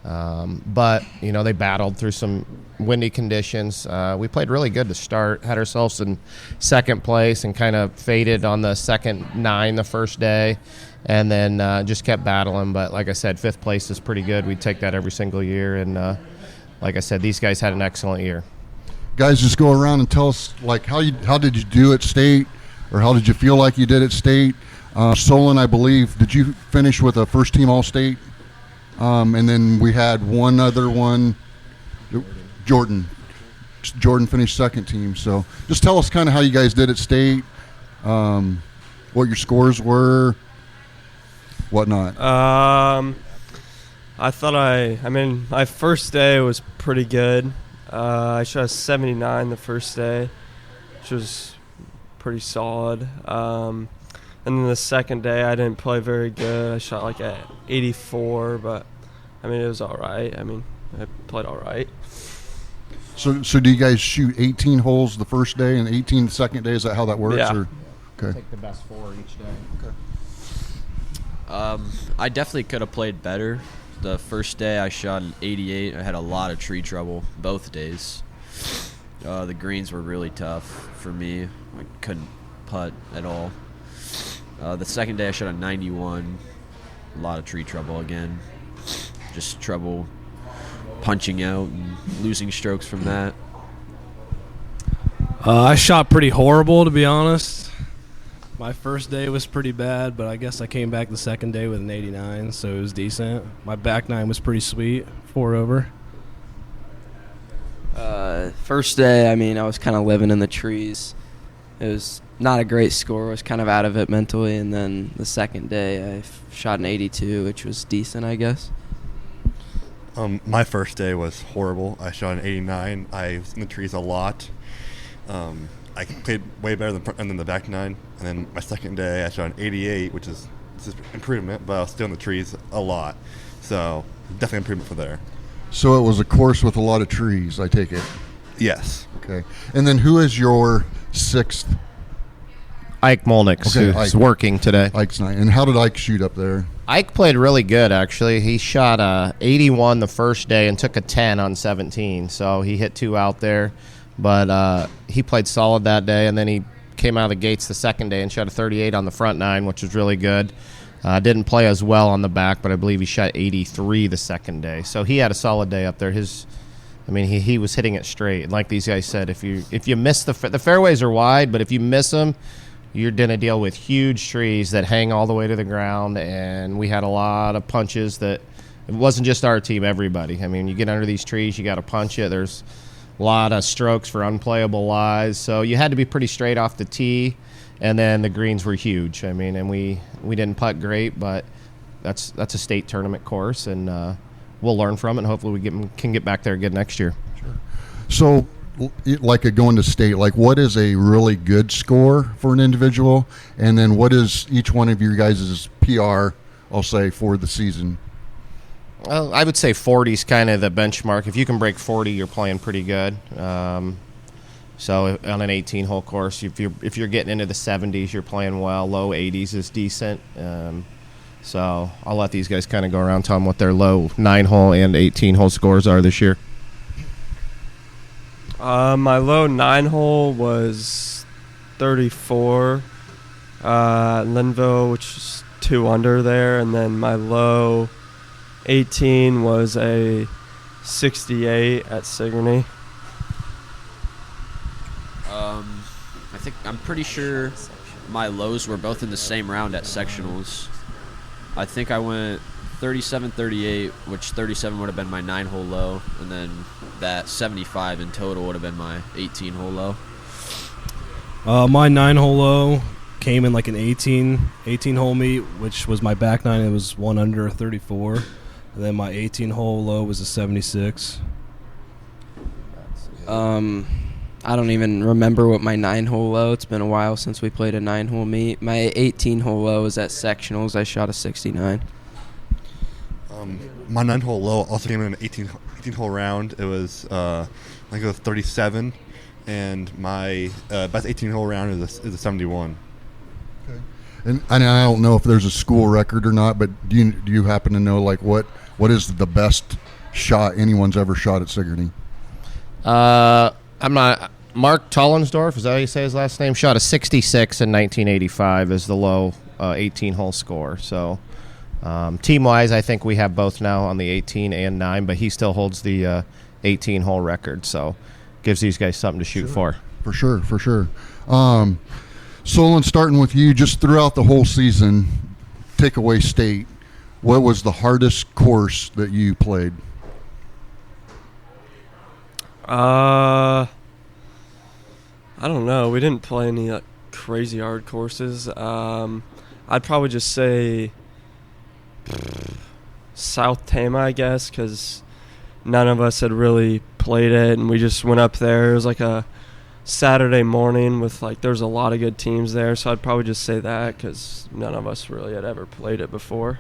But, they battled through some windy conditions. We played really good to start, had ourselves in second place and kind of faded on the second 9 the first day, and then just kept battling. But like I said, 5th place is pretty good. We take that every single year. And like I said, these guys had an excellent year. Guys, just go around and tell us, how did you do at state, or how did you feel like you did at state? Solon, I believe, did you finish with a first-team All-State? And then we had one other one, Jordan. Jordan finished second team. So just tell us kind of how you guys did at state, what your scores were, whatnot. I thought my first day was pretty good. I shot a 79 the first day, which was pretty solid. And then the second day I didn't play very good. I shot like at 84, but it was all right. I played all right. So do you guys shoot 18 holes the first day and 18 the second day? Is that how that works? Yeah. Or? Okay. Take the best 4 each day. Okay. I definitely could have played better. The first day I shot an 88. I had a lot of tree trouble both days. The greens were really tough for me. I couldn't putt at all. The second day I shot a 91. A lot of tree trouble again. Just trouble punching out and losing strokes from that. I shot pretty horrible, to be honest. My first day was pretty bad, but I guess I came back the second day with an 89, so it was decent. My back 9 was pretty sweet, 4 over. First day, I was kind of living in the trees. It was not a great score. I was kind of out of it mentally, and then the second day I shot an 82, which was decent, I guess. My first day was horrible. I shot an 89. I was in the trees a lot. I played way better than the back 9. And then my second day, I shot an 88, which is just improvement, but I was still in the trees a lot. So definitely improvement for there. So it was a course with a lot of trees, I take it? Yes. Okay. And then who is your 6th? Ike Molnix, who's working today. Ike's nice. And how did Ike shoot up there? Ike played really good, actually. He shot 81 the first day and took a 10 on 17, so he hit 2 out there. But he played solid that day, and then he came out of the gates the second day and shot a 38 on the front 9, which was really good. Didn't play as well on the back, but I believe he shot 83 the second day. So he had a solid day up there. He was hitting it straight. Like these guys said, if you miss the fairways are wide, but if you miss them, you're going to deal with huge trees that hang all the way to the ground, and we had a lot of punches that it wasn't just our team, everybody. You get under these trees, you got to punch it. There's a lot of strokes for unplayable lies, so you had to be pretty straight off the tee, and then the greens were huge. And we didn't putt great, but that's a state tournament course, and we'll learn from it, and hopefully we can get back there good next year. So, going to state, what is a really good score for an individual, and then what is each one of your guys' PR, I'll say, for the season? Well, I would say 40 is kind of the benchmark. If you can break 40, you're playing pretty good. So on an 18-hole course, if you're getting into the 70s, you're playing well. Low 80s is decent. So I'll let these guys kind of go around and tell them what their low 9-hole and 18-hole scores are this year. My low 9-hole was 34 Linville, which is 2 under there, and then my low 18 was a 68 at Sigourney. I'm pretty sure my lows were both in the same round at sectionals. I think I went 37-38, which 37 would have been my 9-hole low, and then that 75 in total would have been my 18-hole low. My 9-hole low came in like an 18-hole meet, which was my back 9. It was 1 under 34. And then my 18-hole low was a 76. I don't even remember what my 9-hole low. It's been a while since we played a 9-hole meet. My 18-hole low was at sectionals. I shot a 69. My 9-hole low also came in an 18-hole round. It was, I think it was 37, and my best 18-hole round is a 71. Okay. And I don't know if there's a school record or not, but do you happen to know like what is the best shot anyone's ever shot at Sigourney? I'm not. Mark Tollensdorf, is that how you say his last name? Shot a 66 in 1985 as the low 18-hole score. So team-wise, I think we have both now on the 18 and 9, but he still holds the 18-hole record. So gives these guys something to shoot for. For sure. Solon, starting with you, just throughout the whole season, takeaway state, what was the hardest course that you played? I don't know. We didn't play any crazy hard courses. I'd probably just say South Tama, I guess, because none of us had really played it, and we just went up there. It was like a Saturday morning with there's a lot of good teams there, so I'd probably just say that because none of us really had ever played it before.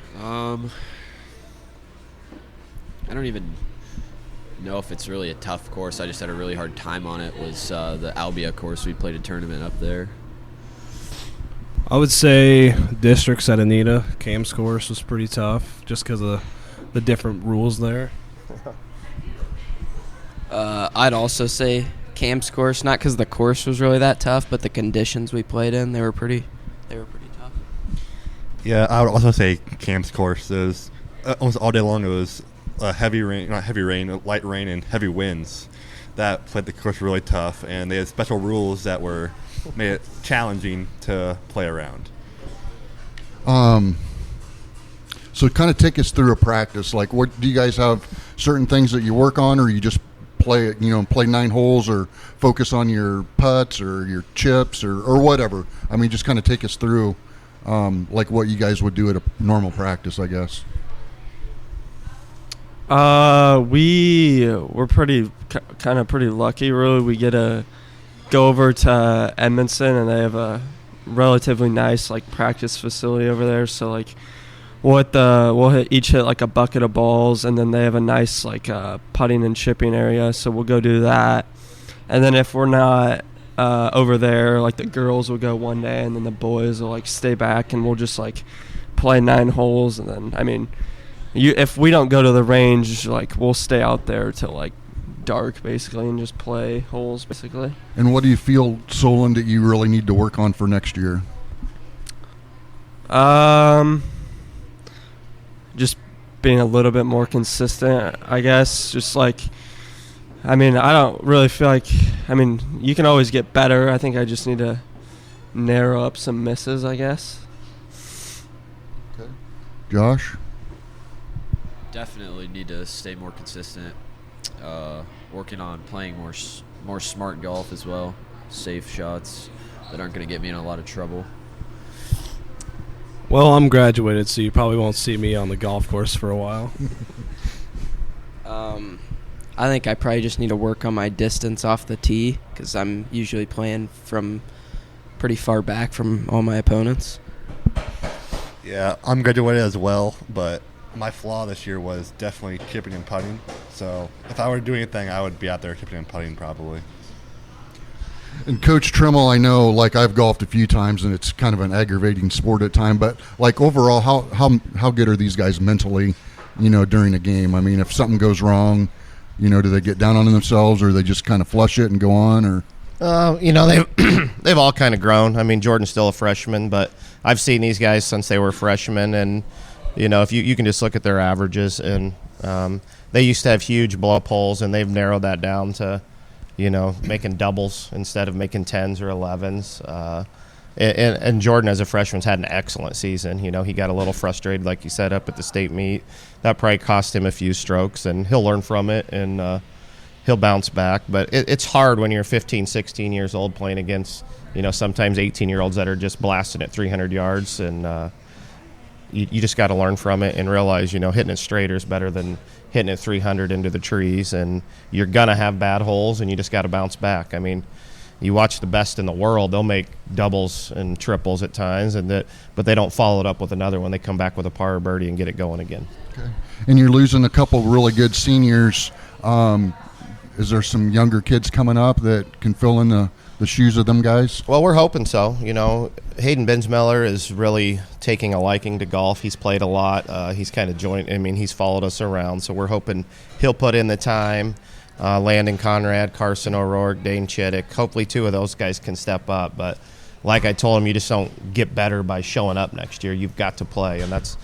I don't even know if it's really a tough course. I just had a really hard time on it. Was the Albia course. We played a tournament up there. I would say districts at Anita. Cam's course was pretty tough just because of the different rules there. I'd also say Cam's course, not because the course was really that tough, but the conditions we played in, they were pretty tough. Yeah, I would also say Cam's course. It was almost all day long. It was light rain, and heavy winds. That played the course really tough, and they had special rules that made it challenging to play around. So kind of take us through a practice. Like, what do you guys have? Certain things that you work on, or you just play 9 holes, or focus on your putts or your chips or whatever? I mean, just kind of take us through like what you guys would do at a normal practice, I guess. We're pretty lucky, really. We get to go over to Edmondson, and they have a relatively nice practice facility over there. So we'll each hit a bucket of balls, and then they have a nice putting and chipping area. So we'll go do that, and then if we're not over there, the girls will go one day, and then the boys will stay back, and we'll just play 9 holes, and then if we don't go to the range, we'll stay out there till dark basically and just play holes basically. And what do you feel, Solon, that you really need to work on for next year? Just being a little bit more consistent, I guess. Just I don't really feel you can always get better. I think I just need to narrow up some misses, I guess. Okay. Josh? Definitely need to stay more consistent. Working on playing more smart golf as well. Safe shots that aren't going to get me in a lot of trouble. Well, I'm graduated, so you probably won't see me on the golf course for a while. I think I probably just need to work on my distance off the tee because I'm usually playing from pretty far back from all my opponents. Yeah, I'm graduated as well, but my flaw this year was definitely chipping and putting. So if I were to do anything, I would be out there chipping and putting probably. And Coach Trimmel, I know, I've golfed a few times, and it's kind of an aggravating sport at times. But overall, how good are these guys mentally, during a game? I mean, if something goes wrong, do they get down on themselves, or they just kind of flush it and go on, or? They've all kind of grown. I mean, Jordan's still a freshman, but I've seen these guys since they were freshmen, and if you can just look at their averages, and they used to have huge blow-up holes, and they've narrowed that down to, making doubles instead of making 10s or 11s. And Jordan, as a freshman, had an excellent season. He got a little frustrated, like you said, up at the state meet. That probably cost him a few strokes, and he'll learn from it, and he'll bounce back. But it's hard when you're 15, 16 years old playing against, sometimes 18-year-olds that are just blasting at 300 yards, and you just got to learn from it and realize, hitting it straighter is better than hitting it 300 into the trees, and you're going to have bad holes, and you just got to bounce back. I mean, you watch the best in the world, they'll make doubles and triples at times, but they don't follow it up with another one. They come back with a par or birdie and get it going again. Okay. And you're losing a couple really good seniors. Is there some younger kids coming up that can fill in the shoes of them guys? Well, we're hoping so. Hayden Binsmiller is really taking a liking to golf. He's played a lot. He's kind of he's followed us around, so we're hoping he'll put in the time. Landon Conrad, Carson O'Rourke, Dane Chittick. Hopefully 2 of those guys can step up. But like I told him, you just don't get better by showing up next year. You've got to play, and that's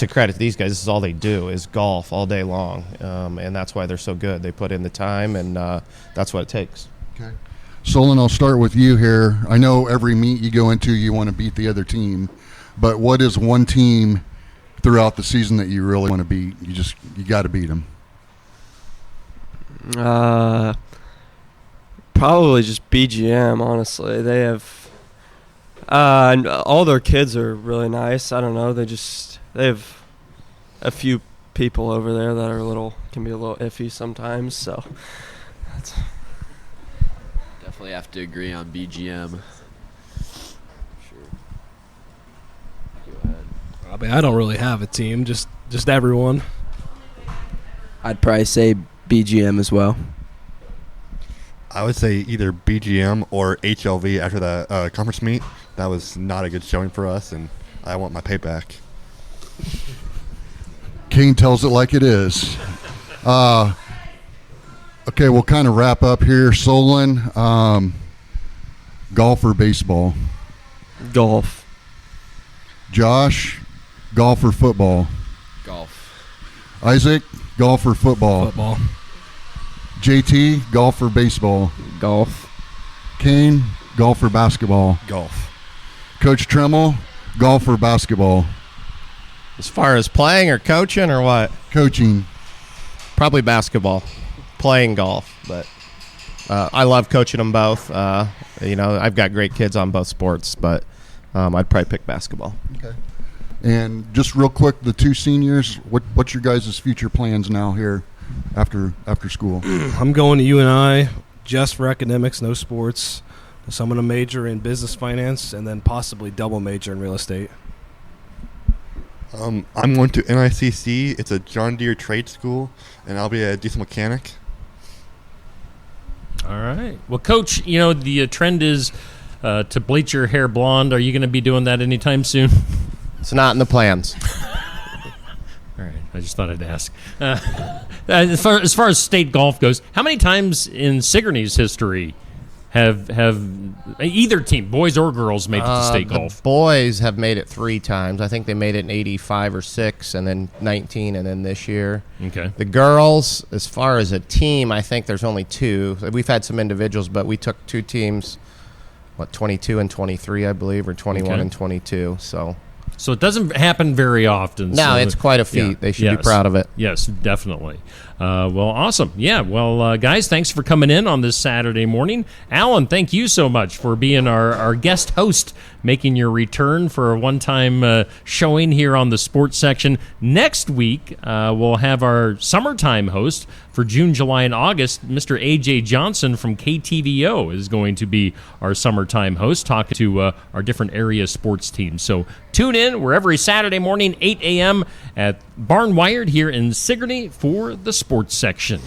a credit to these guys. This is all they do is golf all day long, and that's why they're so good. They put in the time, and that's what it takes. Okay. Solon, I'll start with you here. I know every meet you go into, you want to beat the other team, but what is one team throughout the season that you really want to beat? You got to beat them. Probably just BGM, honestly. They have and all their kids are really nice. I don't know, they have a few people over there that can be a little iffy sometimes, so that's definitely have to agree on BGM. Sure. Go ahead. I mean, I don't really have a team, just everyone. I'd probably say BGM as well. I would say either BGM or HLV after the conference meet. That was not a good showing for us, and I want my payback. Kane tells it like it is. Okay, we'll kind of wrap up here. Solon, golf or baseball? Golf. Josh, golf or football? Golf. Isaac, golf or football? Football. JT, golf or baseball? Golf. Kane, golf or basketball? Golf. Coach Tremmel, golf or basketball? As far as playing or coaching or what? Coaching. Probably basketball. Playing golf, but I love coaching them both. I've got great kids on both sports, but I'd probably pick basketball. Okay. And just real quick, the 2 seniors, what's your guys' future plans now here after school? I'm going to UNI just for academics, no sports. So I'm going to major in business finance and then possibly double major in real estate. I'm going to NICC. It's a John Deere trade school, and I'll be a diesel mechanic. All right. Well, Coach, the trend is to bleach your hair blonde. Are you going to be doing that anytime soon? It's not in the plans. All right. I just thought I'd ask. As far as state golf goes, how many times in Sigourney's history have either team, boys or girls, made it to state golf? The boys have made it 3 times. I think they made it in 85 or 6, and then 19, and then this year. Okay. The girls, as far as a team, I think there's only 2. We've had some individuals, but we took 2 teams, 22 and 23, I believe, or 21 and 22. So it doesn't happen very often. No, so it's quite a feat. Yeah, they should be proud of it. Yes, definitely. Well, awesome. Yeah, well, guys, thanks for coming in on this Saturday morning. Alan, thank you so much for being our guest host, making your return for a one-time showing here on the sports section. Next week, we'll have our summertime host for June, July, and August. Mr. A.J. Johnson from KTVO is going to be our summertime host, talking to our different area sports teams. So tune in. We're every Saturday morning, 8 a.m. at Barn Wired here in Sigourney for the sports section.